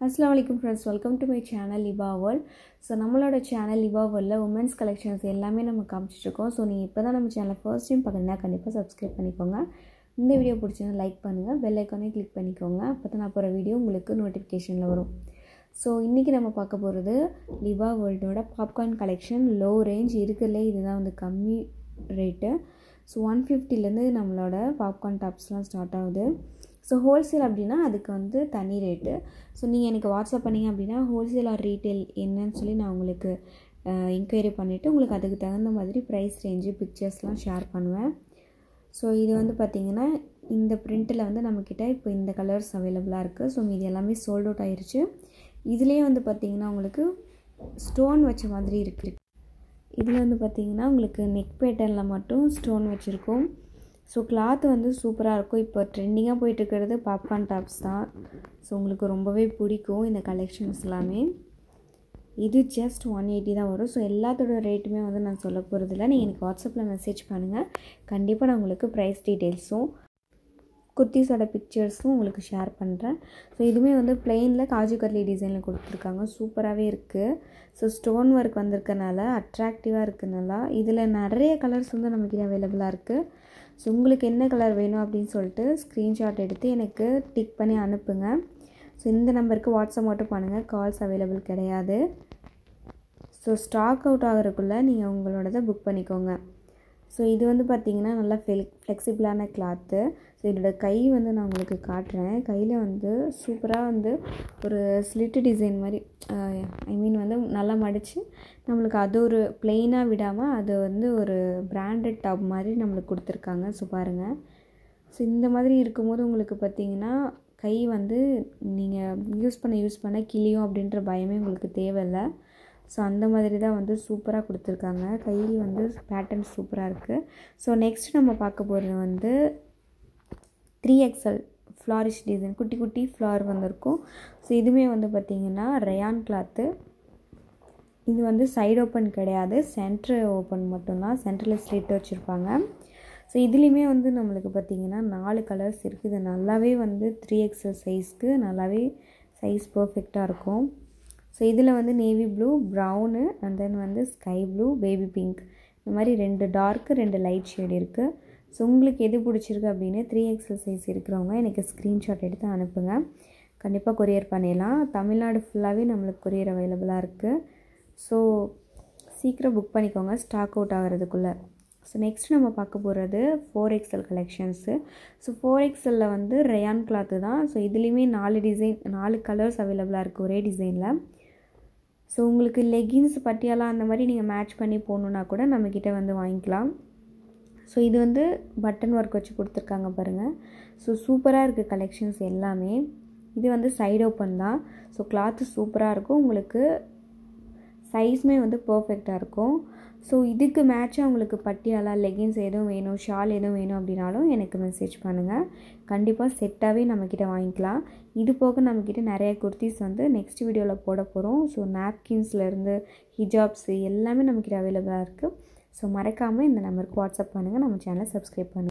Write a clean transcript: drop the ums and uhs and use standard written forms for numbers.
Assalamualaikum friends, welcome to my channel Liba World. So நம்மளோட channel Liba Worldல women's collections எல்லாமே நம்ம காமிச்சிட்டு இருக்கோம். ஸோ நீங்கள் இப்போ தான் நம்ம சேனலை ஃபர்ஸ்ட் டைம் பார்க்குறீங்கன்னா கண்டிப்பாக சப்ஸ்கிரைப் பண்ணிக்கோங்க. இந்த வீடியோ பிடிச்சிருந்தா லைக் பண்ணுங்கள், பெல் ஐக்கானே கிளிக் பண்ணிக்கோங்க. அப்போ தான் நான் போகிற வீடியோ உங்களுக்கு நோட்டிஃபிகேஷனில் வரும். ஸோ இன்றைக்கி நம்ம பார்க்க போகிறது லிபா வேர்ல்டோட பாப்கார்ன் கலெக்ஷன். லோ ரேஞ்ச் இருக்கிறதுலே இதுதான் வந்து கம்மி ரேட்டு. ஸோ 150லேருந்து நம்மளோட பாப்கார்ன் டாப்ஸ்லாம் ஸ்டார்ட் ஆகுது. ஸோ ஹோல்சேல் அப்படின்னா அதுக்கு வந்து தனி ரேட்டு. ஸோ நீங்கள் எனக்கு வாட்ஸ்அப் பண்ணிங்க அப்படின்னா ஹோல்சேல் ஆர் ரீட்டெயில் என்னன்னு சொல்லி நான் உங்களுக்கு என்கொயரி பண்ணிவிட்டு உங்களுக்கு அதுக்கு தகுந்த மாதிரி ப்ரைஸ் ரேஞ்சு பிக்சர்ஸ்லாம் ஷேர் பண்ணுவேன். ஸோ இது வந்து பார்த்திங்கன்னா இந்த பிரிண்ட்டில் வந்து நம்மக்கிட்ட இப்போ இந்த கலர்ஸ் அவைலபிளாக இருக்குது. ஸோ இது எல்லாமே சோல்ட் அவுட் ஆயிடுச்சு. இதுலேயே வந்து பார்த்திங்கன்னா உங்களுக்கு ஸ்டோன் வச்ச மாதிரி இருக்குது. இதில் வந்து பார்த்திங்கன்னா உங்களுக்கு நெக் பேட்டர்னில் மட்டும் ஸ்டோன் வச்சுருக்கோம். ஸோ கிளாத் வந்து சூப்பராக இருக்கும். இப்போ ட்ரெண்டிங்காக போயிட்டுருக்கிறது பாப்கார்ன் டாப்ஸ் தான். ஸோ உங்களுக்கு ரொம்பவே பிடிக்கும் இந்த கலெக்ஷன்ஸ் எல்லாமே. இது ஜஸ்ட் 180 தான் வரும். ஸோ எல்லாத்தோட ரேட்டுமே வந்து நான் சொல்ல போகிறதில்ல. நீங்கள் எனக்கு வாட்ஸ்அப்பில் மெசேஜ் பண்ணுங்கள், கண்டிப்பாக நான் உங்களுக்கு ப்ரைஸ் டீட்டெயில்ஸும் குர்த்திஸோட பிக்சர்ஸும் உங்களுக்கு ஷேர் பண்ணுறேன். ஸோ இதுவுமே வந்து பிளெயினில் காஜு கட்லி டிசைனில் கொடுத்துருக்காங்க. சூப்பராகவே இருக்குது. ஸோ ஸ்டோன் ஒர்க் வந்திருக்கனால அட்ராக்டிவாக இருக்குனால இதில் நிறைய கலர்ஸ் வந்து நமக்கு அவைலபிளாக இருக்குது. ஸோ உங்களுக்கு என்ன கலர் வேணும் அப்படின்னு சொல்லிட்டு ஸ்க்ரீன்ஷாட் எடுத்து எனக்கு டிக் பண்ணி அனுப்புங்க. ஸோ இந்த நம்பருக்கு வாட்ஸ்அப் மட்டும் பண்ணுங்கள், கால்ஸ் அவைலபிள் கிடையாது. ஸோ ஸ்டாக் அவுட் ஆகிறதுக்குள்ளே நீங்கள் உங்களோடதை புக் பண்ணிக்கோங்க. ஸோ இது வந்து பார்த்திங்கன்னா நல்லா ஃப்ளெக்சிபிளான கிளாத்து. ஸோ இதோட கை வந்து நான் உங்களுக்கு காட்டுறேன். கையில் வந்து சூப்பராக வந்து ஒரு ஸ்லிட்டு டிசைன் மாதிரி வந்து நல்லா மடித்து நம்மளுக்கு அது ஒரு ப்ளெயினாக விடாமல் அது வந்து ஒரு பிராண்டட் டாப் மாதிரி நம்மளுக்கு கொடுத்துருக்காங்க. ஸோ பாருங்கள். ஸோ இந்த மாதிரி இருக்கும்போது உங்களுக்கு பார்த்திங்கன்னா கை வந்து நீங்கள் யூஸ் பண்ண கிளியும் அப்படின்ற பயமே உங்களுக்கு தேவையில்லை. ஸோ அந்த மாதிரி தான் வந்து சூப்பராக கொடுத்துருக்காங்க. கை வந்து பேட்டர்ன் சூப்பராக இருக்குது. ஸோ நெக்ஸ்ட் நம்ம பார்க்க போகிறது வந்து 3XL ஃப்ளாரிஷ் டிசைன், குட்டி குட்டி ஃப்ளார் வந்திருக்கும். ஸோ இதுவுமே வந்து பார்த்திங்கன்னா ரயான் கிளாத்து. இது வந்து சைடு ஓப்பன் கிடையாது, சென்ட்ரு ஓப்பன் மட்டும்தான். சென்டரில் ஸ்லிட் வச்சுருப்பாங்க. ஸோ இதுலேயுமே வந்து நம்மளுக்கு பார்த்திங்கன்னா 4 கலர்ஸ் இருக்குது. இது நல்லாவே வந்து 3XL சைஸ்க்கு நல்லாவே சைஸ் பர்ஃபெக்டாக இருக்கும். ஸோ இதில் வந்து navy blue, brown and then வந்து ஸ்கை ப்ளூ, பேபி பிங்க், இந்த மாதிரி 2 டார்க்கு 2 லைட் ஷேட் இருக்குது. ஸோ உங்களுக்கு எது பிடிச்சிருக்கு அப்படின்னு 3XL சைஸ் இருக்கிறவங்க எனக்கு ஸ்க்ரீன்ஷாட் எடுத்து அனுப்புங்க, கண்டிப்பாக கொரியர் பண்ணிடலாம். தமிழ்நாடு ஃபுல்லாகவே நம்மளுக்கு கொரியர் அவைலபிளாக இருக்குது. ஸோ சீக்கிரம் புக் பண்ணிக்கோங்க ஸ்டாக் அவுட் ஆகிறதுக்குள்ளே. ஸோ நெக்ஸ்ட் நம்ம பார்க்க போகிறது 4XL கலெக்ஷன்ஸு. ஸோ 4XLல வந்து ரயான் கிளாத்து தான். ஸோ இதுலேயுமே 4 டிசைன் 4 கலர்ஸ் அவைலபிளாக இருக்குது ஒரே டிசைனில். ஸோ உங்களுக்கு லெகின்ஸ் பட்டியாலா அந்த மாதிரி நீங்கள் மேட்ச் பண்ணி போகணுன்னா கூட நம்மக்கிட்ட வந்து வாங்கிக்கலாம். ஸோ இது வந்து பட்டன் ஒர்க் வச்சு கொடுத்துருக்காங்க பாருங்கள். ஸோ சூப்பராக இருக்குது கலெக்ஷன்ஸ் எல்லாமே. இது வந்து சைடு ஓப்பன் தான். ஸோ கிளாத்து சூப்பராக இருக்கும். உங்களுக்கு சைஸுமே வந்து பர்ஃபெக்டாக இருக்கும். ஸோ இதுக்கு மேட்சாக உங்களுக்கு பட்டியாலா லெகின்ஸ் எதுவும் வேணும், ஷால் எதுவும் வேணும் அப்படின்னாலும் எனக்கு மெசேஜ் பண்ணுங்கள், கண்டிப்பாக செட்டாகவே நம்மக்கிட்ட வாங்கிக்கலாம். இது போக நம்மக்கிட்ட நிறைய குர்த்திஸ் வந்து நெக்ஸ்ட் வீடியோவில் போட போகிறோம். ஸோ நாப்கின்ஸ்லேருந்து ஹிஜாப்ஸு எல்லாமே நம்மக்கிட்ட அவைலபிளாக இருக்குது. ஸோ மறக்காமல் இந்த நம்பருக்கு வாட்ஸ்அப் பண்ணுங்கள், நம்ம சேனலை சப்ஸ்கிரைப் பண்ணுங்கள்.